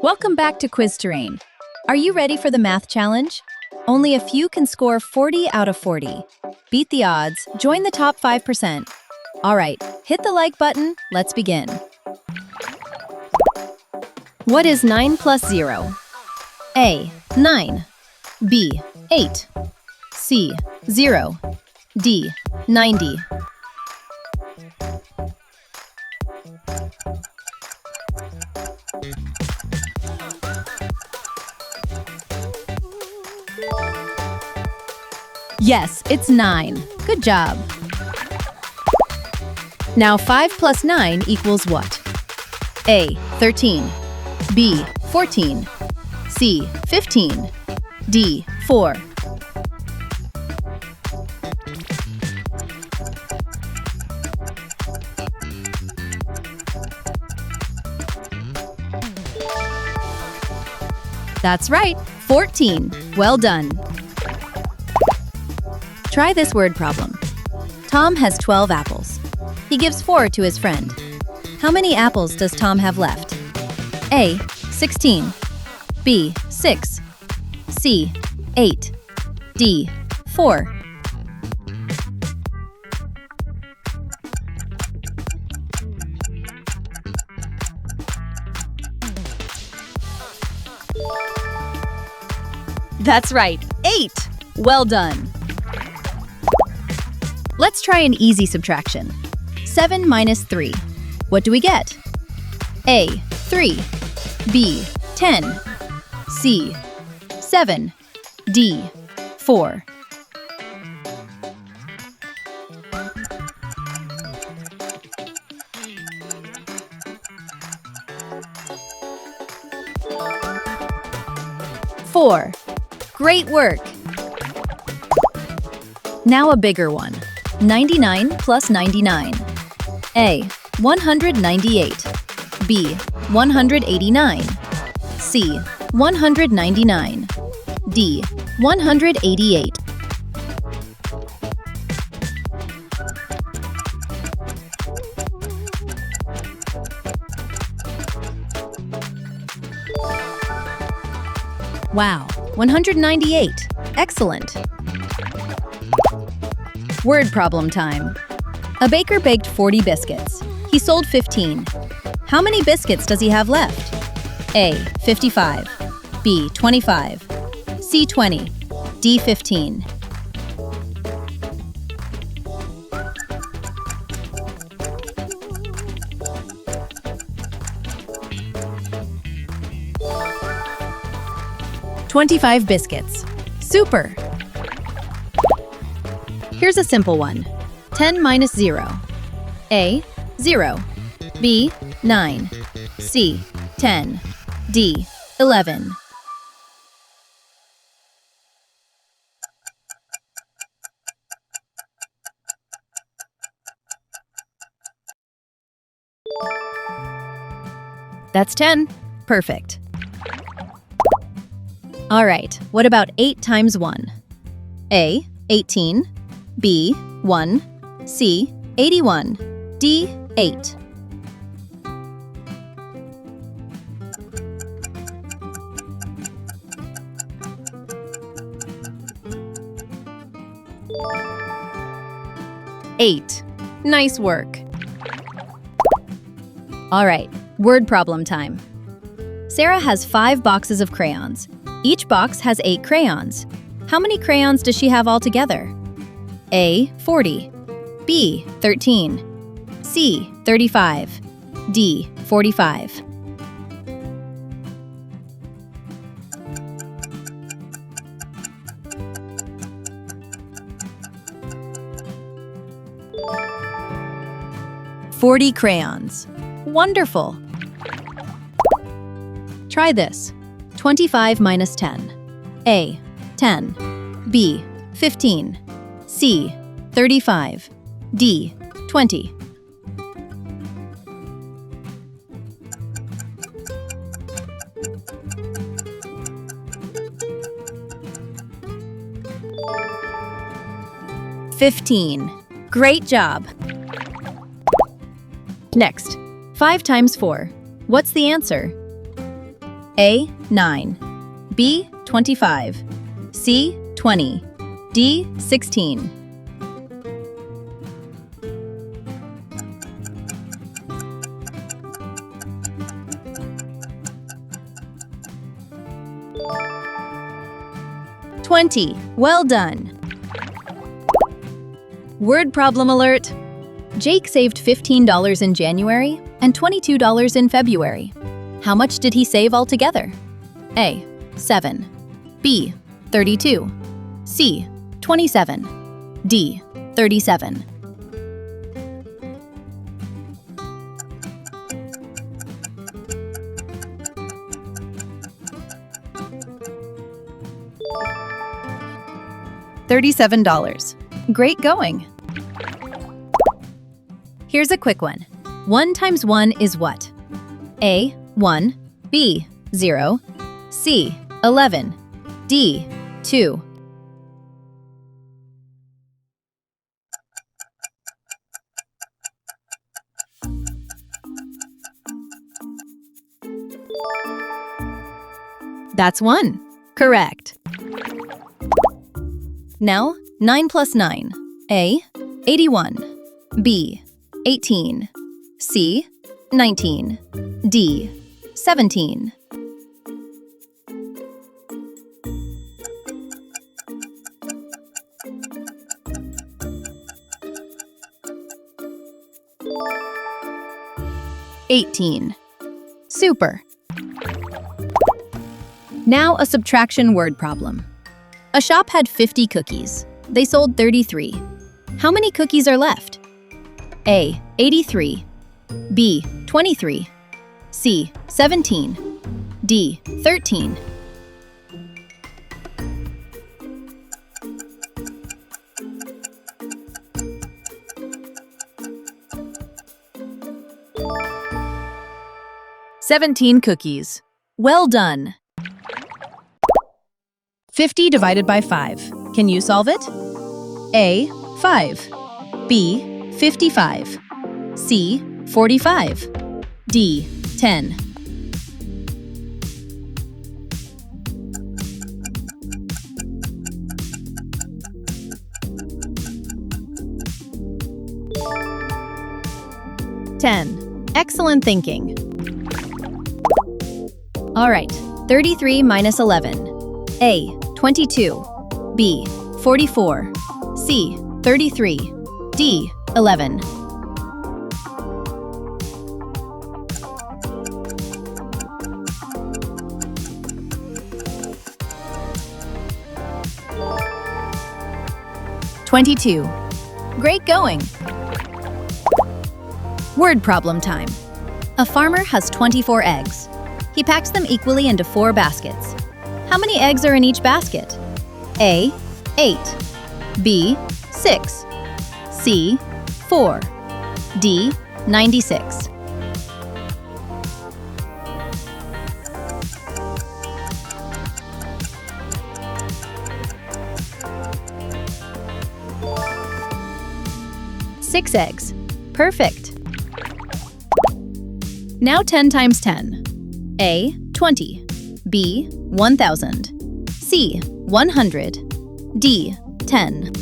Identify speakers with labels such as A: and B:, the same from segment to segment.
A: Welcome back to Quiz Terrain. Are you ready for the math challenge? Only a few can score 40 out of 40. Beat the odds, join the top 5%. All right, hit the like button, let's begin. What is 9 plus 0? A. 9. B. 8. C. 0. D. 90. Yes, it's 9. Good job. Now 5 plus 9 equals what? A. 13. B. 14. C. 15. D. 4. That's right, 14. Well done. Try this word problem. Tom has 12 apples. He gives 4 to his friend. How many apples does Tom have left? A. 16. B. 6. C. 8. D. 4. That's right, 8. Well done. Let's try an easy subtraction. 7 minus 3. What do we get? A. 3. B. 10. C. 7. D. 4. Four. Great work! Now a bigger one. 99 plus 99. A. 198. B. 189. C. 199. D. 188. Wow, 198. Excellent. Word problem time. A baker baked 40 biscuits. He sold 15. How many biscuits does he have left? A. 55. B. 25. C. 20. D. 15. "25 biscuits. Super! Here's a simple one. 10 minus 0. A. 0. B. 9. C. 10. D. 11. That's 10. Perfect. All right, what about 8 times 1? A. 18. B. 1. C. 81. D. 8. Eight. Nice work. All right, word problem time. Sarah has 5 boxes of crayons. Each box has 8 crayons. How many crayons does she have altogether? A. 40. B. 13. C. 35. D. 45. "40 crayons. Wonderful! Try this. 25 minus 10. A. 10. B. 15. C. 35. D. 20. "15. Great job! Next, 5 times 4. What's the answer? A. 9, B. 25, C. 20, D. 16. Well done. Word problem alert. Jake saved $15 in January and $22 in February. How much did he save altogether? A. 7, B. 32, C. 27, D. 37. $37. Great going. Here's a quick one. 1 times 1 is what? A. 1, B. 0, C. 11, D. 2. That's 1. Correct. Now, 9 plus 9. A. 81, B. 18, C. 19, D. 17. $18. Super. Now a subtraction word problem. A shop had 50 cookies. They sold 33. How many cookies are left? A. 83, B. 23, C. 17, D. 13. $17 cookies. Well done. 50 divided by 5. Can you solve it? A. 5, B. 55, C. 45, D. 10. Excellent thinking. All right, 33 minus 11. A. 22, B. 44, C. 33, D. 11. $22. Great going. Word problem time. A farmer has 24 eggs. He packs them equally into 4 baskets. How many eggs are in each basket? A. 8, B. 6, C. 4, D. 96. Six eggs. Perfect. Now 10 times 10. A. 20, B. 1,000, C. 100, D. 10.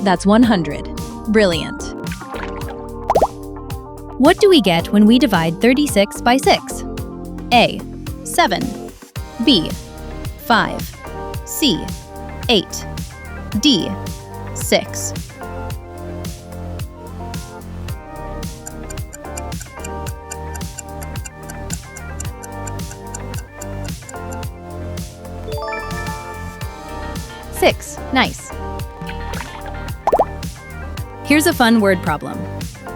A: That's 100. Brilliant. What do we get when we divide 36 by 6? A. 7, B. 5, C. 8, D. 6. Nice. Here's a fun word problem.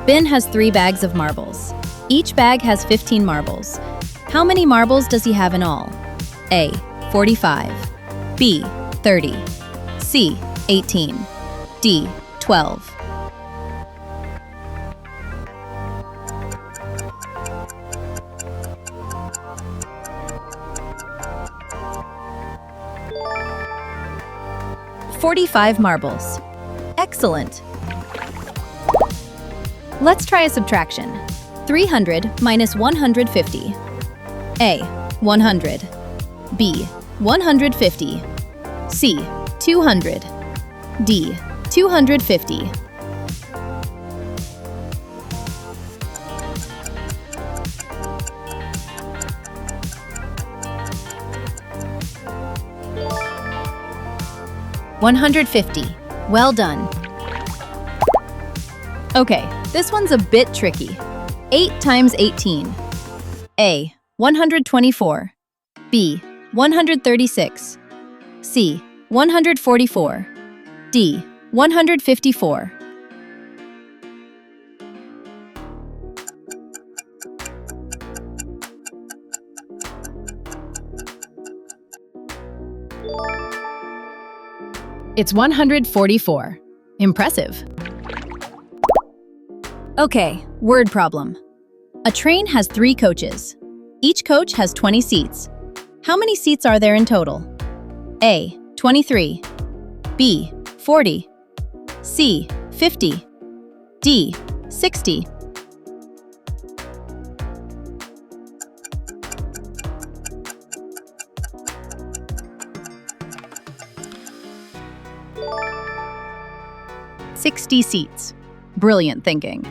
A: Ben has 3 bags of marbles. Each bag has 15 marbles. How many marbles does he have in all? A. 45, B. 30, C. 18, D. 12. 45 marbles. Excellent. Let's try a subtraction. 300 minus 150. A. 100. B. 150. C. 200. D. 250. $150. Well done. Okay, this one's a bit tricky. 8 times 18. A. 124. B. 136. C. 144. D. 154. It's 144. Impressive. Okay, word problem. A train has 3 coaches. Each coach has 20 seats. How many seats are there in total? A. 23. B. 40. C. 50. D. 60. $60 seats. Brilliant thinking.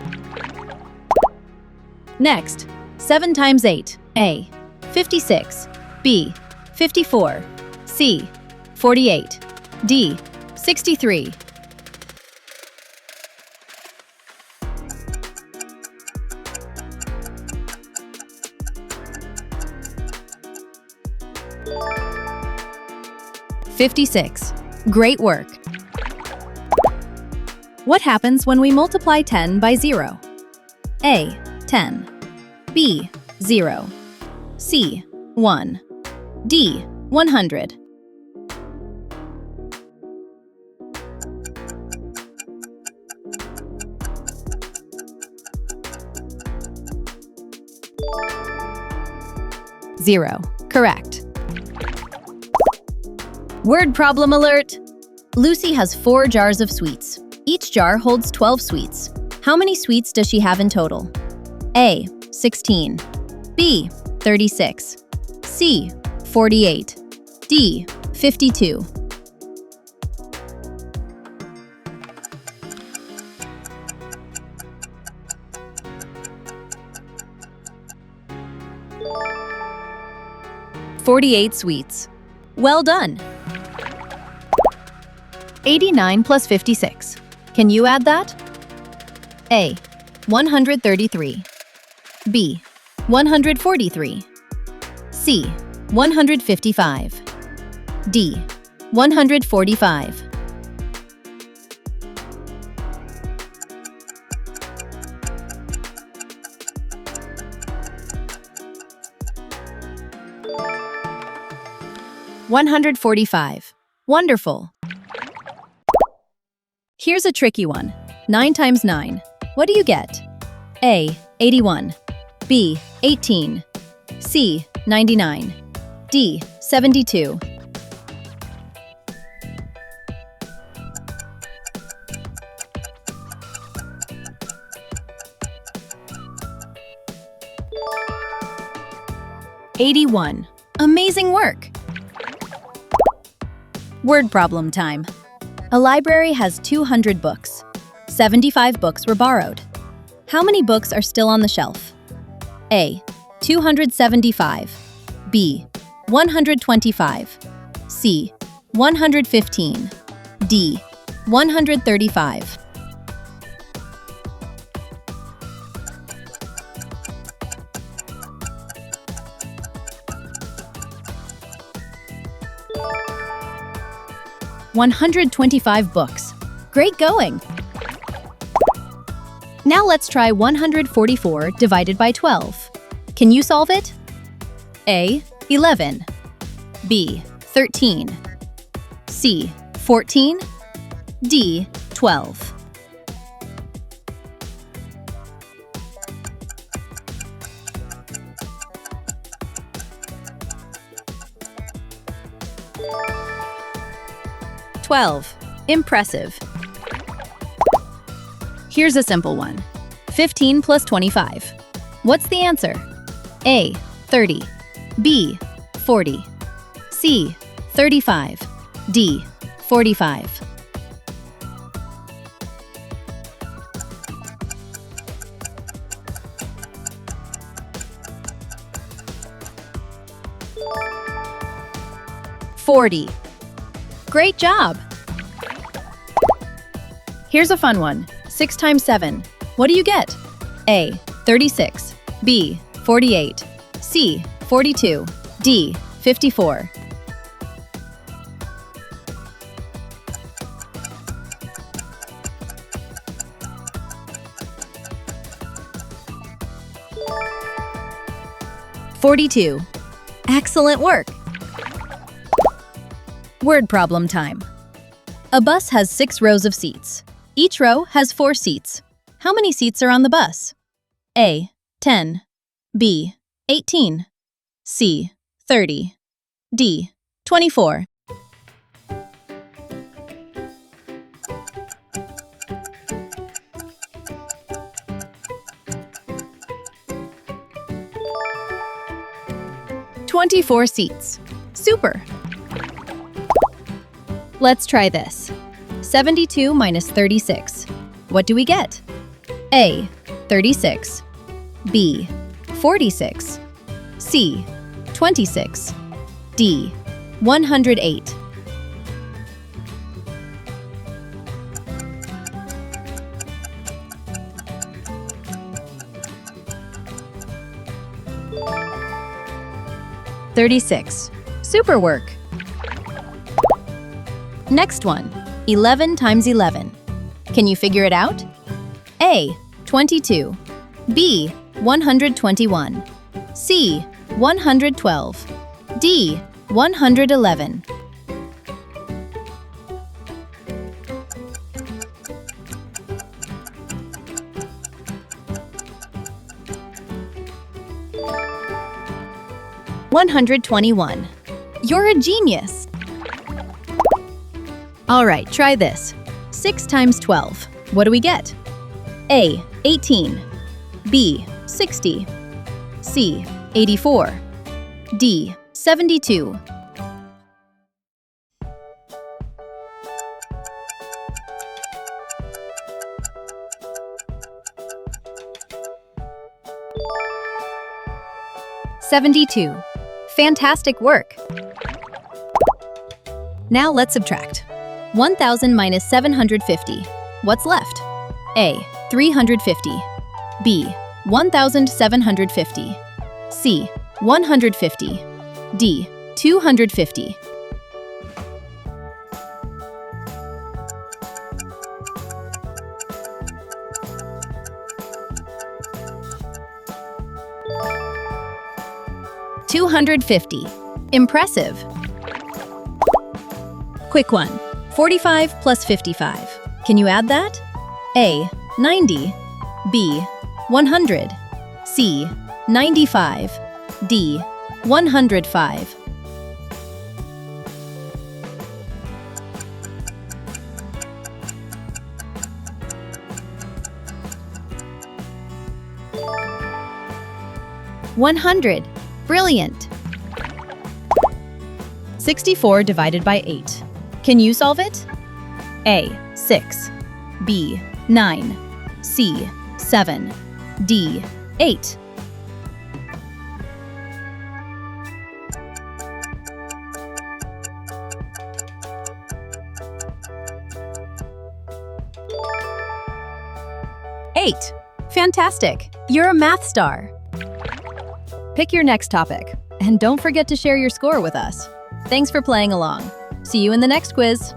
A: Next, 7 times 8. A. 56. B. 54. C. 48. D. 63. $56. Great work. What happens when we multiply 10 by 0? A. 10. B. 0. C. 1. D. 100. Zero. Correct. Word problem alert! Lucy has 4 jars of sweets. Each jar holds 12 sweets. How many sweets does she have in total? A. 16. B. 36. C. 48. D. 52. $48 sweets. Well done. 89 plus 56. Can you add that? A. 133. B. 143. C. 155. D. 145. $145. Wonderful. Here's a tricky one. 9 times 9. What do you get? A. 81. B. 18. C. 99. D. 72. $81. Amazing work! Word problem time. A library has 200 books. 75 books were borrowed. How many books are still on the shelf? A. 275. B. 125. C. 115. D. 135. $125 books. Great going! Now let's try 144 divided by 12. Can you solve it? A. 11. B. 13. C. 14. D. 12. $12. Impressive. Here's a simple one. 15 plus 25. What's the answer? A. 30. B. 40. C. 35. D. 45. $40. Great job! Here's a fun one. 6 times 7. What do you get? A. 36. B. 48. C. 42. D. 54. $42. Excellent work! Word problem time. A bus has 6 rows of seats. Each row has 4 seats. How many seats are on the bus? A. 10. B. 18. C. 30. D. 24. "24 seats. Super! Let's try this. 72 minus 36. What do we get? A. 36. B. 46. C. 26. D. 108. $36. Super work! Next one, 11 times 11. Can you figure it out? A. 22. B. 121. C. 112. D. 111. $121. You're a genius! All right, try this. 6 times 12. What do we get? A. 18. B. 60. C. 84. D. 72. $72. Fantastic work! Now let's subtract. 1,000 minus 750. What's left? A. 350. B. 1,750. C. 150. D. 250. $250. Impressive! Quick one. 45 plus 55. Can you add that? A. 90. B. 100. C. 95. D. 105. $100. Brilliant! 64 divided by 8. Can you solve it? A. 6. B. 9. C. 7. D. 8. $8. Fantastic! You're a math star! Pick your next topic, and don't forget to share your score with us. Thanks for playing along. See you in the next quiz!